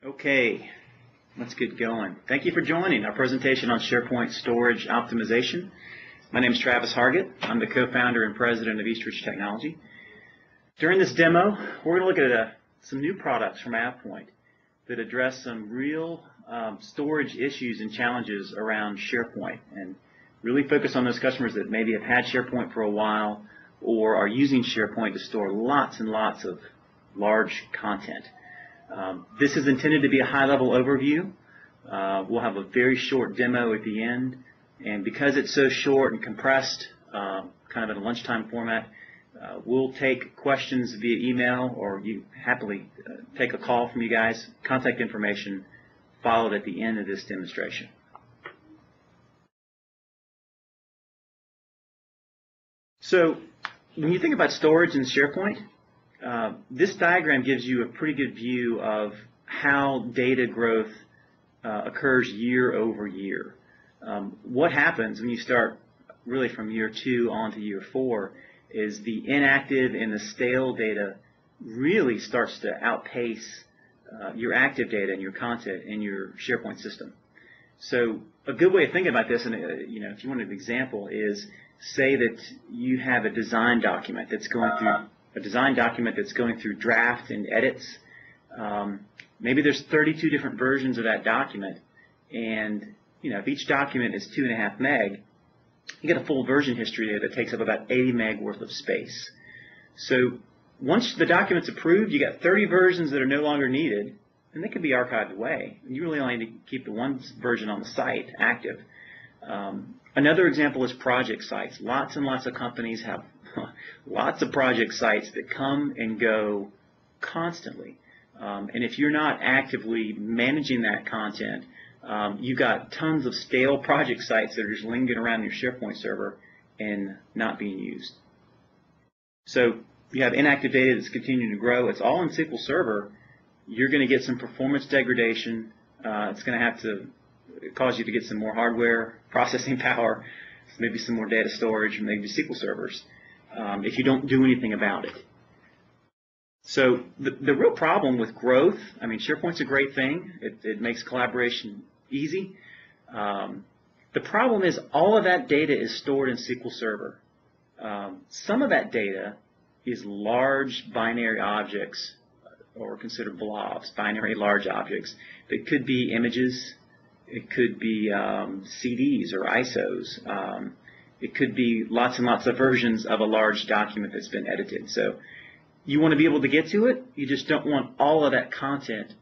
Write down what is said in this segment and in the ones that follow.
Okay, let's get going. Thank you for joining our presentation on SharePoint storage optimization. My name is Travis Hargett. I'm the co-founder and president of Eastridge Technology. During this demo, we're going to look at some new products from AvePoint that address some real storage issues and challenges around SharePoint, and really focus on those customers that maybe have had SharePoint for a while or are using SharePoint to store lots and lots of large content. This is intended to be a high-level overview. We'll have a very short demo at the end, and because it's so short and compressed, kind of in a lunchtime format, we'll take questions via email, or you happily take a call from you guys. Contact information followed at the end of this demonstration. So when you think about storage in SharePoint, this diagram gives you a pretty good view of how data growth occurs year over year. What happens when you start really from year 2 on to year 4 is the inactive and the stale data really starts to outpace your active data and your content in your SharePoint system. So a good way of thinking about this, and if you want an example, is say that you have a design document that's going through draft and edits. Maybe there's 32 different versions of that document, and if each document is 2.5 meg, you get a full version history that takes up about 80 meg worth of space. So once the document's approved, you got 30 versions that are no longer needed, and they can be archived away. You really only need to keep the one version on the site active. Another example is project sites. Lots and lots of companies have lots of project sites that come and go constantly. And if you're not actively managing that content, you've got tons of stale project sites that are just lingering around your SharePoint server and not being used. So you have inactive data that's continuing to grow. It's all in SQL Server. You're going to get some performance degradation. It's going to have to cause you to get some more hardware processing power, maybe some more data storage, maybe SQL servers, if you don't do anything about it. So the real problem with growth, SharePoint's a great thing. It makes collaboration easy. The problem is all of that data is stored in SQL Server. Some of that data is large binary objects, or considered blobs, binary large objects. That could be images. It could be CDs or ISOs. It could be lots and lots of versions of a large document that's been edited. So you want to be able to get to it. You just don't want all of that content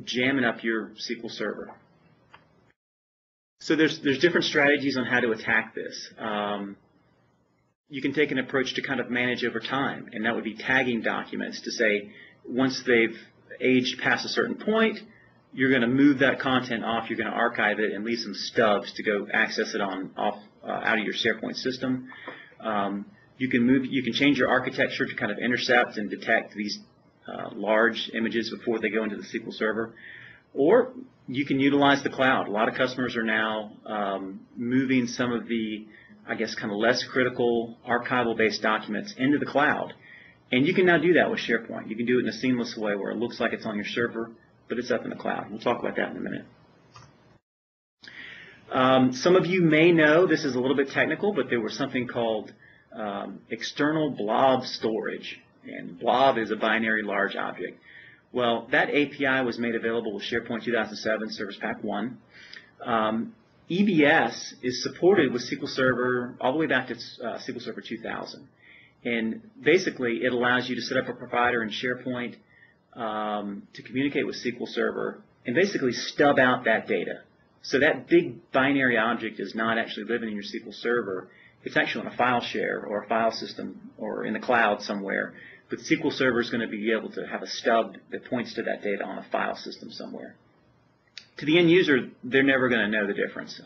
jamming up your SQL Server. So there's different strategies on how to attack this. You can take an approach to kind of manage over time, and that would be tagging documents to say once they've aged past a certain point, you're going to move that content off, you're going to archive it, and leave some stubs to go access it out of your SharePoint system. You can change your architecture to kind of intercept and detect these large images before they go into the SQL Server. Or you can utilize the cloud. A lot of customers are now moving some of the, kind of less critical archival-based documents into the cloud. And you can now do that with SharePoint. You can do it in a seamless way where it looks like it's on your server, but it's up in the cloud. We'll talk about that in a minute. Some of you may know, this is a little bit technical, but there was something called external blob storage, and blob is a binary large object. Well, that API was made available with SharePoint 2007 Service Pack 1. EBS is supported with SQL Server all the way back to SQL Server 2000. And basically, it allows you to set up a provider in SharePoint to communicate with SQL Server and basically stub out that data. So that big binary object is not actually living in your SQL Server. It's actually on a file share or a file system or in the cloud somewhere. But SQL Server is going to be able to have a stub that points to that data on a file system somewhere. To the end user, they're never going to know the difference.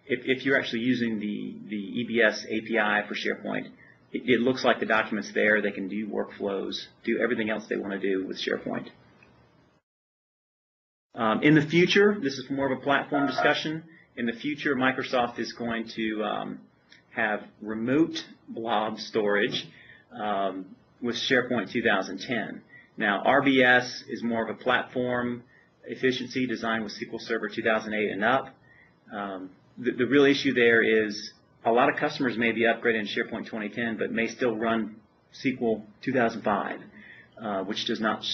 If you're actually using the EBS API for SharePoint, it looks like the document's there. They can do workflows, do everything else they want to do with SharePoint. In the future, this is more of a platform discussion. In the future, Microsoft is going to have remote blob storage with SharePoint 2010. Now, RBS is more of a platform efficiency designed with SQL Server 2008 and up. The real issue there is a lot of customers may be upgrading to SharePoint 2010, but may still run SQL 2005, which does not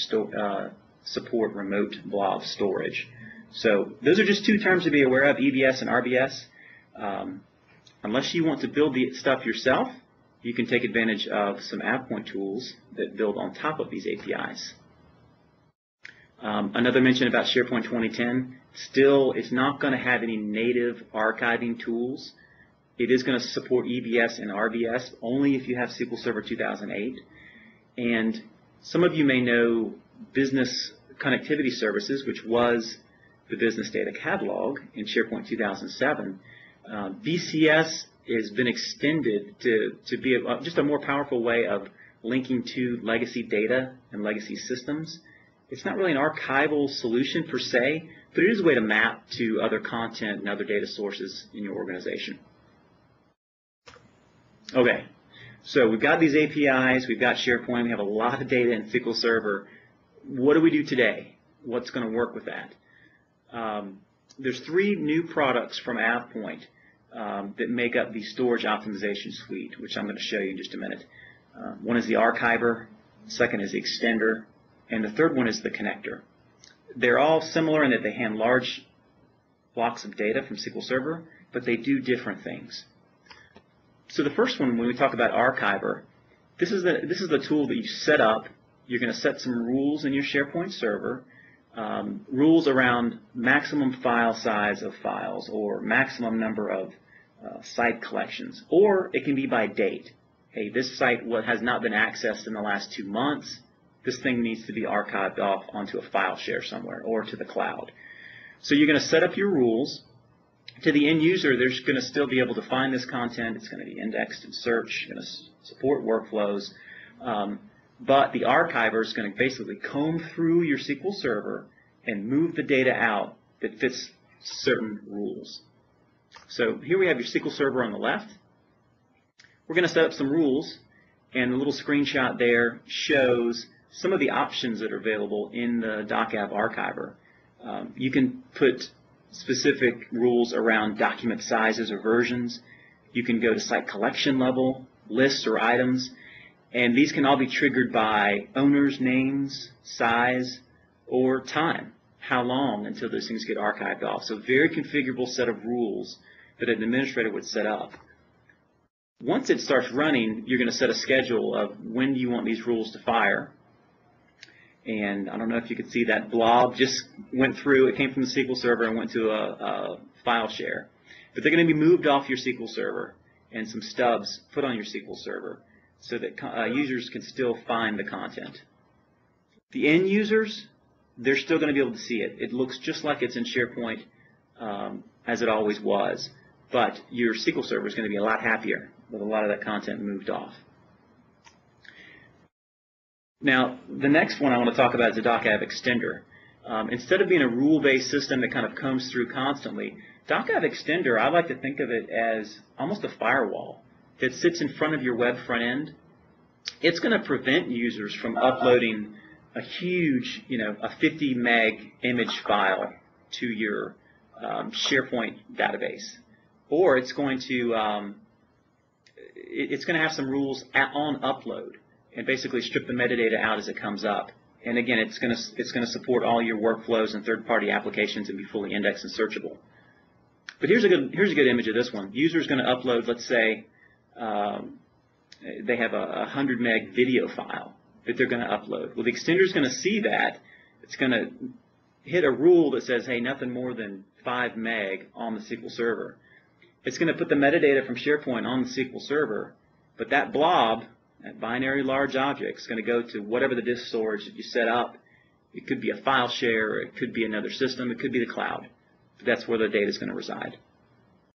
support remote blob storage. So those are just two terms to be aware of, EBS and RBS. Unless you want to build the stuff yourself, you can take advantage of some AvePoint tools that build on top of these APIs. Another mention about SharePoint 2010, still it's not going to have any native archiving tools. It is going to support EBS and RBS only if you have SQL Server 2008. And some of you may know Business Connectivity Services, which was the Business Data Catalog in SharePoint 2007. BCS has been extended to be just a more powerful way of linking to legacy data and legacy systems. It's not really an archival solution per se, but it is a way to map to other content and other data sources in your organization. Okay, so we've got these APIs, we've got SharePoint, we have a lot of data in SQL Server. What do we do today? What's going to work with that? There's 3 new products from AvePoint that make up the storage optimization suite, which I'm going to show you in just a minute. One is the archiver, second is the extender, and the third one is the connector. They're all similar in that they handle large blocks of data from SQL Server, but they do different things. So the first one, when we talk about archiver, this is the tool that you set up. You're going to set some rules in your SharePoint server, rules around maximum file size of files or maximum number of site collections, or it can be by date. Hey, this site has not been accessed in the last 2 months. This thing needs to be archived off onto a file share somewhere or to the cloud. So you're going to set up your rules. To the end user, they're going to still be able to find this content. It's going to be indexed in search, going to support workflows. But the archiver is going to basically comb through your SQL Server and move the data out that fits certain rules. So here we have your SQL Server on the left. We're going to set up some rules, and the little screenshot there shows some of the options that are available in the DocAve archiver. You can put specific rules around document sizes or versions. You can go to site collection level, lists or items, and these can all be triggered by owners' names, size, or time, how long until those things get archived off. So very configurable set of rules that an administrator would set up. Once it starts running, you're going to set a schedule of when do you want these rules to fire. And I don't know if you could see that blob just went through. It came from the SQL Server and went to a file share. But they're going to be moved off your SQL Server and some stubs put on your SQL Server so that users can still find the content. The end users, they're still going to be able to see it. It looks just like it's in SharePoint as it always was. But your SQL Server is going to be a lot happier with a lot of that content moved off. Now, the next one I want to talk about is the DocAve Extender. Instead of being a rule-based system that kind of comes through constantly, DocAve Extender, I like to think of it as almost a firewall that sits in front of your web front end. It's going to prevent users from uploading a huge, a 50 meg image file to your SharePoint database. Or it's going to have some rules on upload and basically strip the metadata out as it comes up. And again, it's going to support all your workflows and third-party applications and be fully indexed and searchable. But here's a good image of this one. User is going to upload, let's say, they have a 100 meg video file that they're going to upload. Well, the extender is going to see that. It's going to hit a rule that says, hey, nothing more than 5 meg on the SQL Server. It's going to put the metadata from SharePoint on the SQL Server, but that blob, that binary large object, is going to go to whatever the disk storage that you set up. It could be a file share, or it could be another system, it could be the cloud. But that's where the data is going to reside.